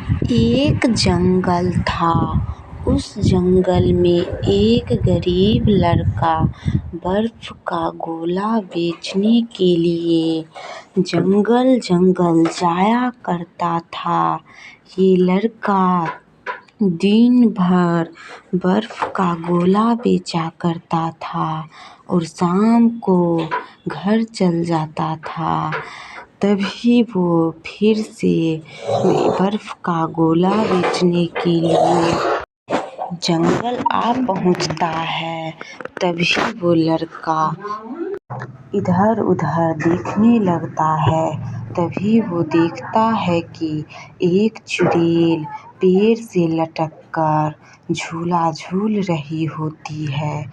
एक जंगल था। उस जंगल में एक गरीब लड़का बर्फ का गोला बेचने के लिए जंगल जंगल जाया करता था। ये लड़का दिन भर बर्फ का गोला बेचा करता था और शाम को घर चल जाता था। तभी वो फिर से बर्फ का गोला बेचने के लिए जंगल आ पहुंचता है। तभी वो लड़का इधर उधर देखने लगता है। तभी वो देखता है कि एक चुड़ैल पेड़ से लटक कर झूला झूल रही होती है।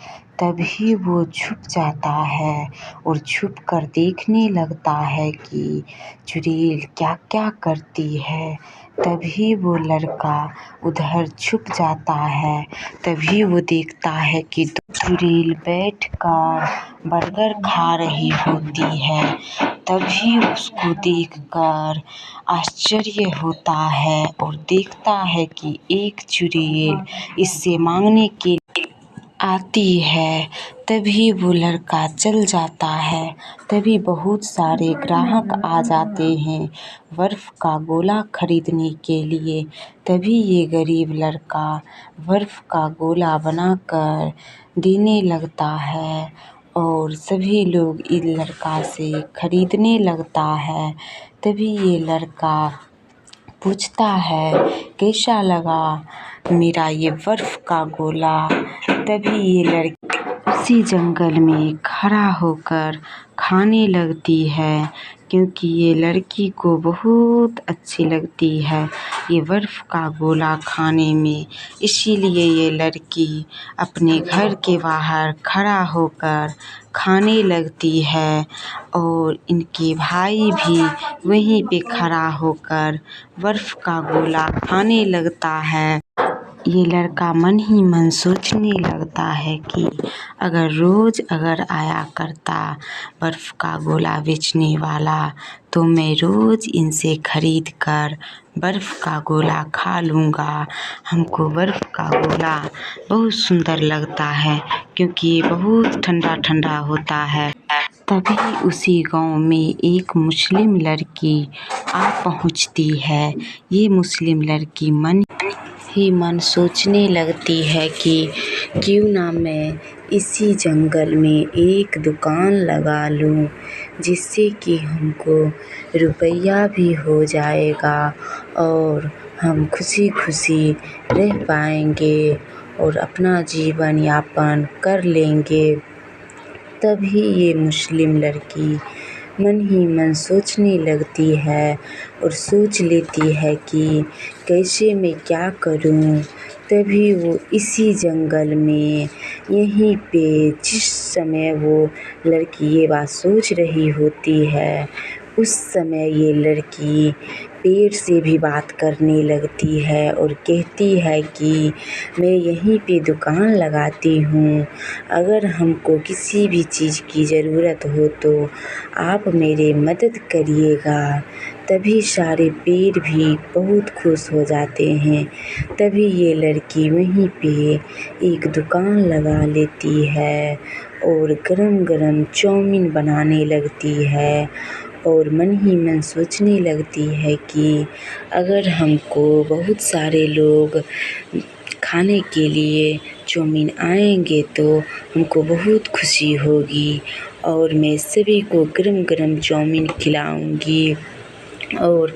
तभी वो छुप जाता है और छुप कर देखने लगता है कि चुड़ैल क्या क्या करती है। तभी वो लड़का उधर छुप जाता है। तभी वो देखता है कि चुड़ैल बैठकर बर्गर खा रही होती है। तभी उसको देखकर आश्चर्य होता है और देखता है कि एक चुड़ैल इससे मांगने के आती है। तभी वो लड़का चल जाता है। तभी बहुत सारे ग्राहक आ जाते हैं बर्फ का गोला खरीदने के लिए। तभी ये गरीब लड़का बर्फ का गोला बनाकर देने लगता है और सभी लोग इस लड़का से खरीदने लगता है। तभी ये लड़का पूछता है, कैसा लगा मेरा ये बर्फ का गोला। तभी ये लड़की उसी जंगल में खड़ा होकर खाने लगती है, क्योंकि ये लड़की को बहुत अच्छी लगती है ये बर्फ का गोला खाने में। इसीलिए ये लड़की अपने घर के बाहर खड़ा होकर खाने लगती है और इनके भाई भी वहीं पे खड़ा होकर बर्फ का गोला खाने लगता है। ये लड़का मन ही मन सोचने लगता है कि अगर आया करता बर्फ का गोला बेचने वाला तो मैं रोज़ इनसे खरीद कर बर्फ का गोला खा लूँगा। हमको बर्फ का गोला बहुत सुंदर लगता है, क्योंकि ये बहुत ठंडा ठंडा होता है। तभी उसी गांव में एक मुस्लिम लड़की आ पहुंचती है। ये मुस्लिम लड़की मन ही मन सोचने लगती है कि क्यों ना मैं इसी जंगल में एक दुकान लगा लूं, जिससे कि हमको रुपया भी हो जाएगा और हम खुशी खुशी रह पाएंगे और अपना जीवन यापन कर लेंगे। तभी ये मुस्लिम लड़की मन ही मन सोचने लगती है और सोच लेती है कि कैसे मैं क्या करूं। तभी वो इसी जंगल में यहीं पे जिस समय वो लड़की ये बात सोच रही होती है, उस समय ये लड़की पेड़ से भी बात करने लगती है और कहती है कि मैं यहीं पे दुकान लगाती हूँ, अगर हमको किसी भी चीज़ की ज़रूरत हो तो आप मेरे मदद करिएगा। तभी सारे पेड़ भी बहुत खुश हो जाते हैं। तभी ये लड़की वहीं पे एक दुकान लगा लेती है और गरम गरम चाउमीन बनाने लगती है और मन ही मन सोचने लगती है कि अगर हमको बहुत सारे लोग खाने के लिए चाउमीन आएंगे तो हमको बहुत खुशी होगी और मैं सभी को गरम गरम चाउमीन खिलाऊंगी और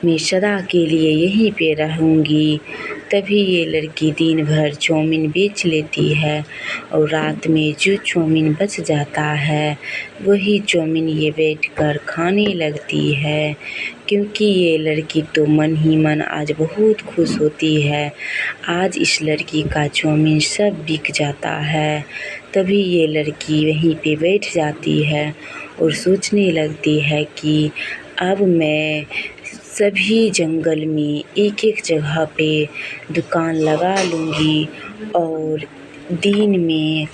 मैं सदा के लिए यहीं पे रहूंगी। तभी ये लड़की दिन भर चाउमीन बेच लेती है और रात में जो चाउमीन बच जाता है वही चाउमीन ये बैठकर खाने लगती है, क्योंकि ये लड़की तो मन ही मन आज बहुत खुश होती है। आज इस लड़की का चाउमीन सब बिक जाता है। तभी ये लड़की वहीं पे बैठ जाती है और सोचने लगती है कि अब मैं सभी जंगल में एक एक जगह पे दुकान लगा लूँगी और दिन में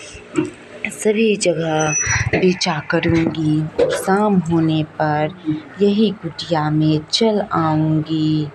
सभी जगह बेचा करूँगी और शाम होने पर यही कुटिया में चल आऊँगी।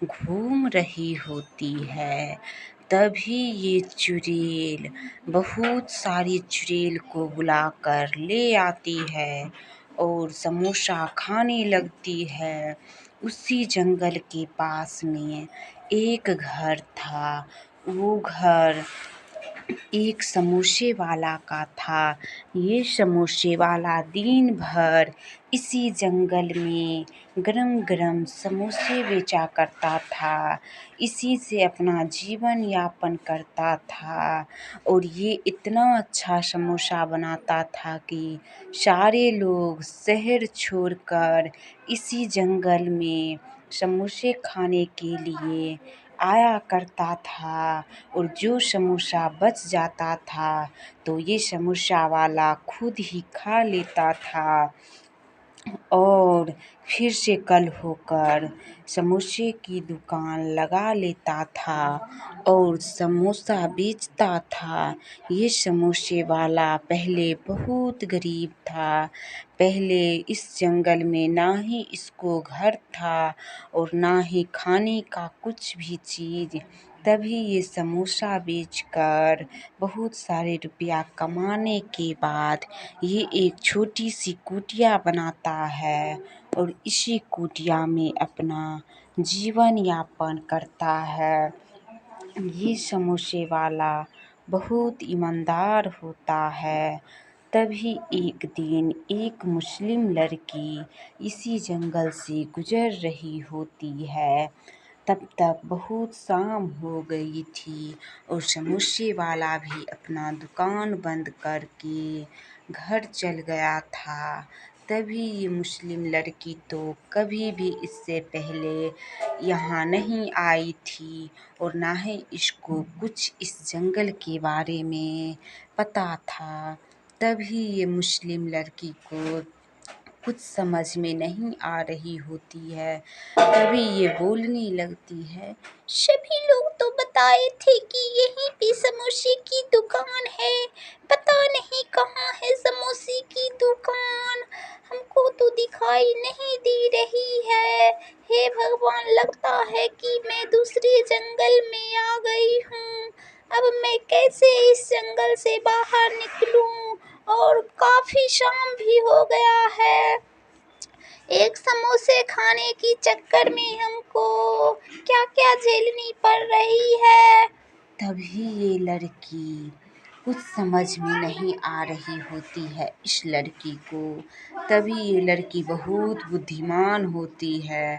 घूम रही होती है। तभी ये चुड़ैल बहुत सारी चुड़ैल को बुलाकर ले आती है और समोसा खाने लगती है। उसी जंगल के पास में एक घर था। वो घर एक समोसे वाला का था। ये समोसे वाला दिन भर इसी जंगल में गरम गरम समोसे बेचा करता था। इसी से अपना जीवन यापन करता था और ये इतना अच्छा समोसा बनाता था कि सारे लोग शहर छोड़कर इसी जंगल में समोसे खाने के लिए आया करता था। और जो समोसा बच जाता था तो ये समोसा वाला खुद ही खा लेता था और फिर से कल होकर समोसे की दुकान लगा लेता था और समोसा बेचता था। ये समोसे वाला पहले बहुत गरीब था। पहले इस जंगल में ना ही इसको घर था और ना ही खाने का कुछ भी चीज़। तभी ये समोसा बेचकर बहुत सारे रुपया कमाने के बाद ये एक छोटी सी कुटिया बनाता है और इसी कुटिया में अपना जीवन यापन करता है। ये समोसे वाला बहुत ईमानदार होता है। तभी एक दिन एक मुस्लिम लड़की इसी जंगल से गुजर रही होती है। तब तक बहुत शाम हो गई थी और समोसे वाला भी अपना दुकान बंद करके घर चल गया था। तभी ये मुस्लिम लड़की तो कभी भी इससे पहले यहाँ नहीं आई थी और ना ही इसको कुछ इस जंगल के बारे में पता था। तभी ये मुस्लिम लड़की को कुछ समझ में नहीं आ रही होती है। तभी ये बोलने लगती है, सभी लोग तो बताए थे कि यहीं पे समोसे की दुकान है, पता नहीं कहाँ है समोसे की दुकान, हमको तो दिखाई नहीं दे रही है। हे भगवान, लगता है कि मैं दूसरे जंगल में आ गई हूँ। अब मैं कैसे इस जंगल से बाहर निकलूं? और काफी शाम भी हो गया है। एक समोसे खाने के चक्कर में हमको क्या क्या झेलनी पड़ रही है। तभी ये लड़की कुछ समझ में नहीं आ रही होती है इस लड़की को। तभी ये लड़की बहुत बुद्धिमान होती है।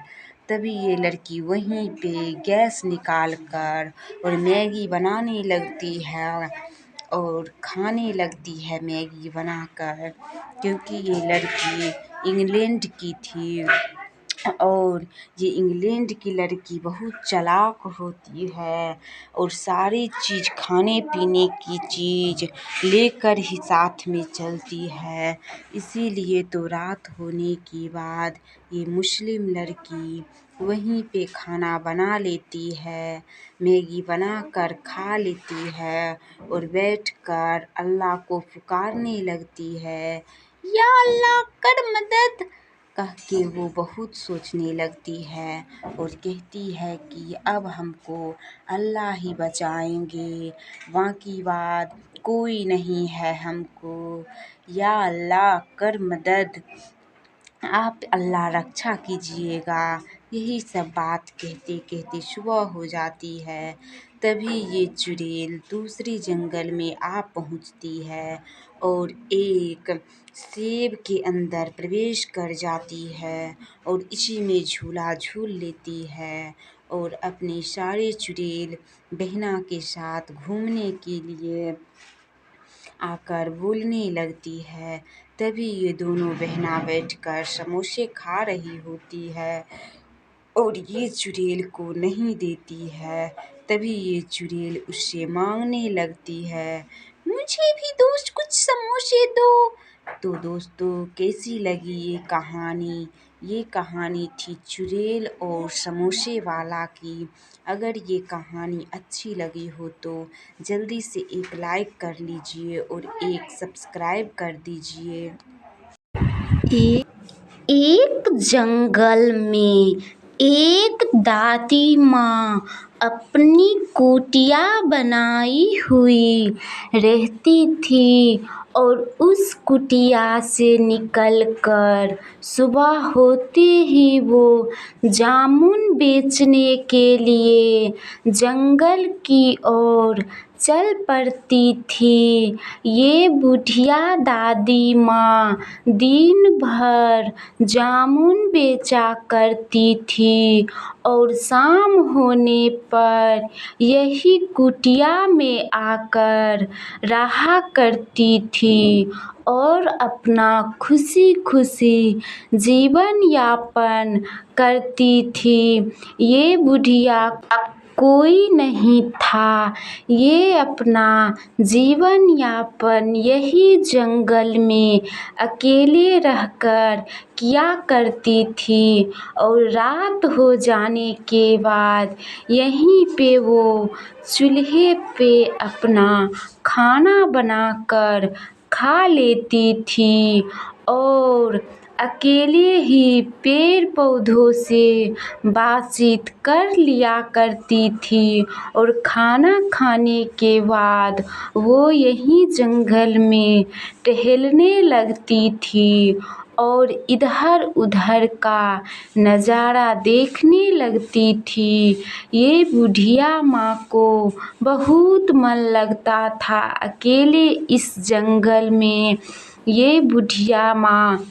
तभी ये लड़की वहीं पे गैस निकाल कर और मैगी बनाने लगती है और खाने लगती है मैगी बनाकर। क्योंकि ये लड़की इंग्लैंड की थी और ये इंग्लैंड की लड़की बहुत चालाक होती है और सारी चीज़ खाने पीने की चीज़ लेकर ही साथ में चलती है। इसीलिए तो रात होने के बाद ये मुस्लिम लड़की वहीं पे खाना बना लेती है, मैगी बनाकर खा लेती है और बैठकर अल्लाह को पुकारने लगती है, या अल्लाह कर मदद कह के वो बहुत सोचने लगती है और कहती है कि अब हमको अल्लाह ही बचाएंगे, बाकी बात कोई नहीं है हमको। या अल्लाह कर मदद, आप अल्लाह रक्षा कीजिएगा। यही सब बात कहते कहते सुबह हो जाती है। तभी ये चुड़ैल दूसरी जंगल में आ पहुंचती है और एक सेब के अंदर प्रवेश कर जाती है और इसी में झूला झूल लेती है और अपनी सारे चुड़ैल बहना के साथ घूमने के लिए आकर बोलने लगती है। तभी ये दोनों बहना बैठकर समोसे खा रही होती है और ये चुड़ैल को नहीं देती है। तभी ये चुड़ैल उससे मांगने लगती है, मुझे भी दोस्त कुछ समोसे दो। तो दोस्तों, कैसी लगी ये कहानी? ये कहानी थी चुड़ैल और समोसे वाला की। अगर ये कहानी अच्छी लगी हो तो जल्दी से एक लाइक कर लीजिए और एक सब्सक्राइब कर दीजिए। एक जंगल में एक दादी माँ अपनी कुटिया बनाई हुई रहती थी और उस कुटिया से निकलकर सुबह होते ही वो जामुन बेचने के लिए जंगल की ओर चल पड़ती थी। ये बुढ़िया दादी माँ दिन भर जामुन बेचा करती थी और शाम होने पर यही कुटिया में आकर रहा करती थी और अपना खुशी खुशी जीवन यापन करती थी। ये बुढ़िया कोई नहीं था, ये अपना जीवन यापन यही जंगल में अकेले रहकर किया करती थी और रात हो जाने के बाद यहीं पे वो चूल्हे पे अपना खाना बनाकर खा लेती थी और अकेले ही पेड़ पौधों से बातचीत कर लिया करती थी और खाना खाने के बाद वो यहीं जंगल में टहलने लगती थी और इधर उधर का नज़ारा देखने लगती थी। ये बुढ़िया माँ को बहुत मन लगता था अकेले इस जंगल में। ये बुढ़िया माँ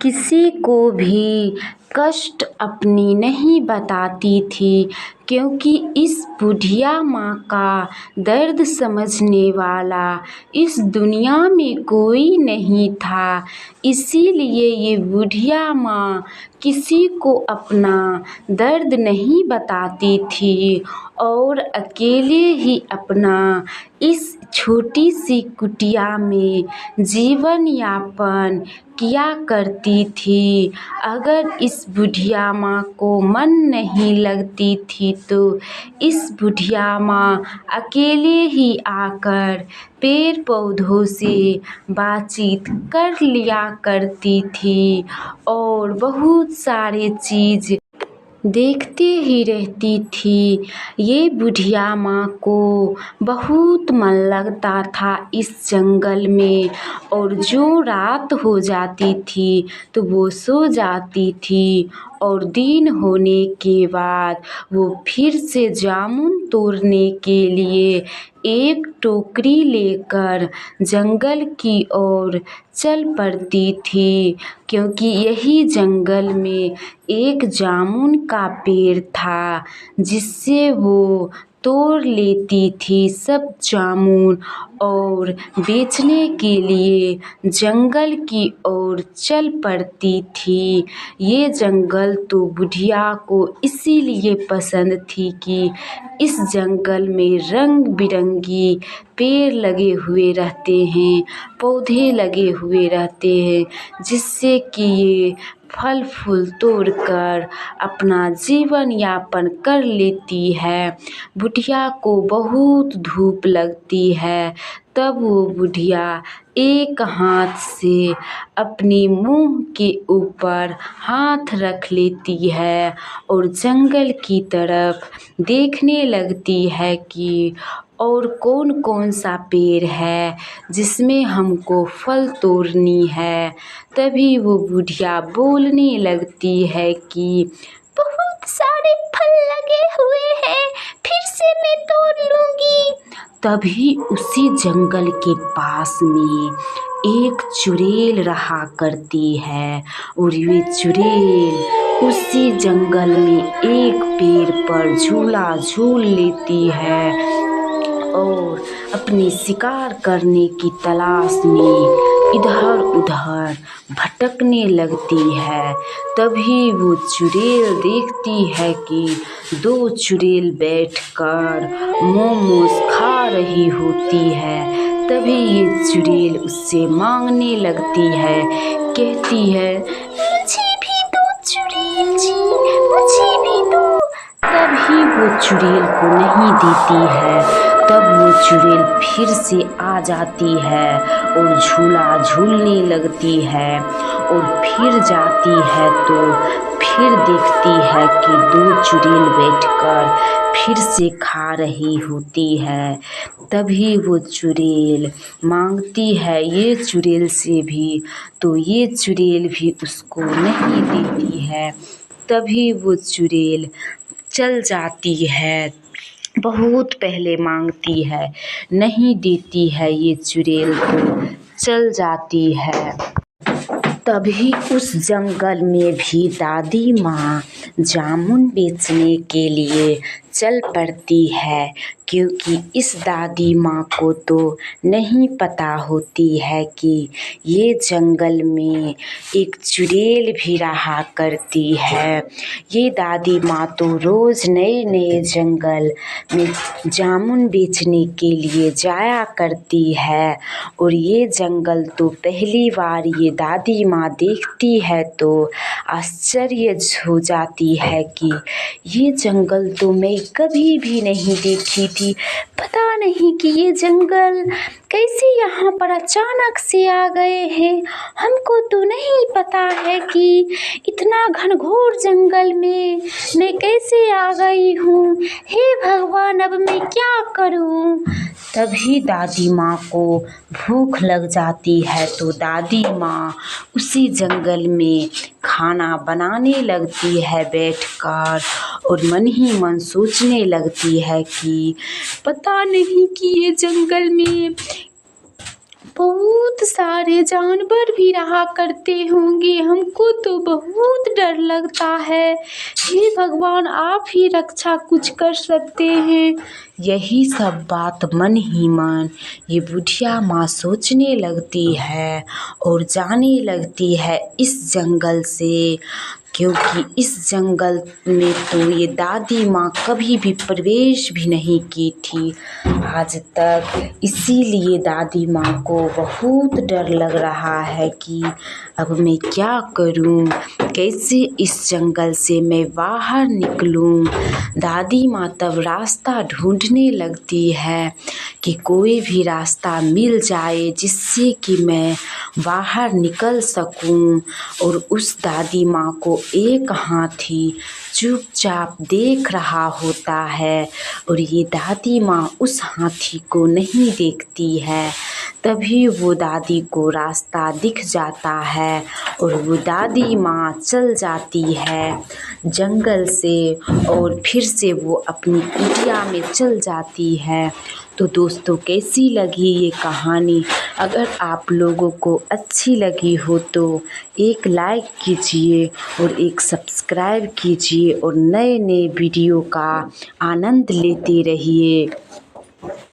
किसी को भी कष्ट अपनी नहीं बताती थी क्योंकि इस बुढ़िया माँ का दर्द समझने वाला इस दुनिया में कोई नहीं था। इसीलिए ये बुढ़िया माँ किसी को अपना दर्द नहीं बताती थी और अकेले ही अपना इस छोटी सी कुटिया में जीवन यापन किया करती थी। अगर इस बुढ़िया माँ को मन नहीं लगती थी तो इस बुढ़िया माँ अकेले ही आकर पेड़ पौधों से बातचीत कर लिया करती थी और बहुत सारे चीज़ देखते ही रहती थी। ये बुढ़िया माँ को बहुत मन लगता था इस जंगल में और जो रात हो जाती थी तो वो सो जाती थी और दिन होने के बाद वो फिर से जामुन तोड़ने के लिए एक टोकरी लेकर जंगल की ओर चल पड़ती थी क्योंकि यही जंगल में एक जामुन का पेड़ था जिससे वो तोड़ लेती थी सब जामुन और बेचने के लिए जंगल की ओर चल पड़ती थी। ये जंगल तो बुढ़िया को इसीलिए पसंद थी कि इस जंगल में रंग बिरंगी पेड़ लगे हुए रहते हैं, पौधे लगे हुए रहते हैं जिससे कि ये फल फूल तोड़कर अपना जीवन यापन कर लेती है। बुढ़िया को बहुत धूप लगती है तब वो बुढ़िया एक हाथ से अपने मुंह के ऊपर हाथ रख लेती है और जंगल की तरफ देखने लगती है कि और कौन कौन सा पेड़ है जिसमें हमको फल तोड़नी है। तभी वो बुढ़िया बोलने लगती है कि बहुत सारे फल लगे हुए हैं, फिर से मैं तोड़ लूँगी। तभी उसी जंगल के पास में एक चुड़ैल रहा करती है और ये चुड़ैल उसी जंगल में एक पेड़ पर झूला झूल लेती है और अपनी शिकार करने की तलाश में इधर उधर भटकने लगती है। तभी वो चुड़ैल देखती है कि दो चुड़ैल बैठकर मोमोज खा रही होती है। तभी ये चुड़ैल उससे मांगने लगती है, कहती है मुझे भी दो चुड़ैल जी, मुझे भी दो। तभी वो चुड़ैल को नहीं देती है। तब वो चुड़ैल फिर से आ जाती है और झूला झूलने लगती है और फिर जाती है तो फिर देखती है कि दो चुड़ैल बैठकर फिर से खा रही होती है। तभी वो चुड़ैल मांगती है ये चुड़ैल से भी, तो ये चुड़ैल भी उसको नहीं देती है। तभी वो चुड़ैल चल जाती है, बहुत पहले मांगती है, नहीं देती है ये चुड़ैल, तो चल जाती है। तभी उस जंगल में भी दादी माँ जामुन बेचने के लिए चल पड़ती है, क्योंकि इस दादी माँ को तो नहीं पता होती है कि ये जंगल में एक चुड़ैल भी रहा करती है। ये दादी माँ तो रोज़ नए नए जंगल में जामुन बेचने के लिए जाया करती है, और ये जंगल तो पहली बार ये दादी माँ देखती है तो आश्चर्य हो जाती है कि ये जंगल तो मैं कभी भी नहीं देखी थी। पता नहीं कि ये जंगल कैसे यहाँ पर अचानक से आ गए हैं। हमको तो नहीं पता है कि इतना घनघोर जंगल में मैं कैसे आ गई हूँ। हे भगवान, अब मैं क्या करूँ। तभी दादी माँ को भूख लग जाती है, तो दादी माँ उसी जंगल में खाना बनाने लगती है बैठकर, और मन ही मन सोचने लगती है कि पता नहीं कि ये जंगल में बहुत सारे जानवर भी रहा करते होंगे, हमको तो बहुत डर लगता है। हे भगवान, आप ही रक्षा कुछ कर सकते हैं। यही सब बात मन ही मन ये बुढ़िया माँ सोचने लगती है और जाने लगती है इस जंगल से, क्योंकि इस जंगल में तो ये दादी माँ कभी भी प्रवेश भी नहीं की थी आज तक। इसीलिए दादी माँ को बहुत डर लग रहा है कि अब मैं क्या करूं, कैसे इस जंगल से मैं बाहर निकलूं। दादी माँ तब रास्ता ढूंढने लगती है कि कोई भी रास्ता मिल जाए जिससे कि मैं बाहर निकल सकूं। और उस दादी माँ को एक हाथी चुपचाप देख रहा होता है, और ये दादी माँ उस हाथी को नहीं देखती है। तभी वो दादी को रास्ता दिख जाता है और वो दादी माँ चल जाती है जंगल से, और फिर से वो अपनी कुटिया में चल जाती है। तो दोस्तों, कैसी लगी ये कहानी? अगर आप लोगों को अच्छी लगी हो तो एक लाइक कीजिए और एक सब्सक्राइब कीजिए, और नए नए वीडियो का आनंद लेते रहिए।